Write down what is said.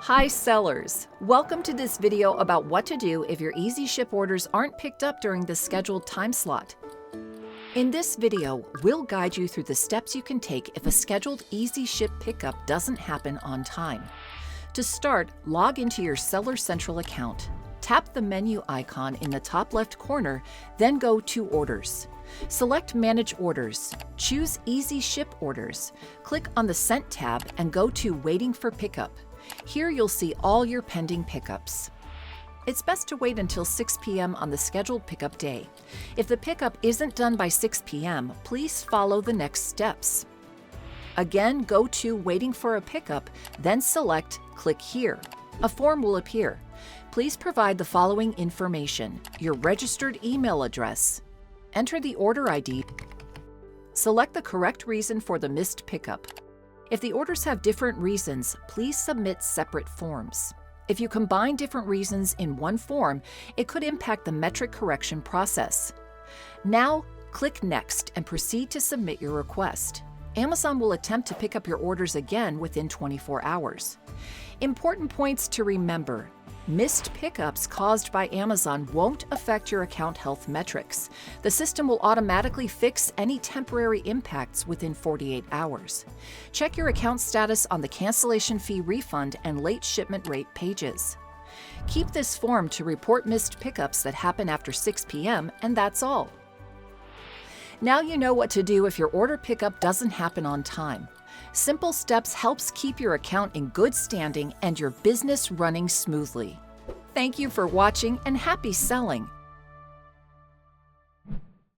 Hi sellers! Welcome to this video about what to do if your Easy Ship orders aren't picked up during the scheduled time slot. In this video, we'll guide you through the steps you can take if a scheduled Easy Ship pickup doesn't happen on time. To start, log into your Seller Central account. Tap the menu icon in the top left corner, then go to Orders. Select Manage Orders. Choose Easy Ship Orders. Click on the Sent tab and go to Waiting for Pickup. Here you'll see all your pending pickups. It's best to wait until 6 p.m. on the scheduled pickup day. If the pickup isn't done by 6 p.m., please follow the next steps. Again, go to Waiting for a Pickup, then select Click Here. A form will appear. Please provide the following information: your registered email address. Enter the order ID. Select the correct reason for the missed pickup. If the orders have different reasons, please submit separate forms. If you combine different reasons in one form, it could impact the metric correction process. Now, click Next and proceed to submit your request. Amazon will attempt to pick up your orders again within 24 hours. Important points to remember: missed pickups caused by Amazon won't affect your account health metrics. The system will automatically fix any temporary impacts within 48 hours. Check your account status on the cancellation fee refund and late shipment rate pages. Keep this form to report missed pickups that happen after 6 p.m., and that's all. Now you know what to do if your order pickup doesn't happen on time. Simple steps helps keep your account in good standing and your business running smoothly. Thank you for watching and happy selling!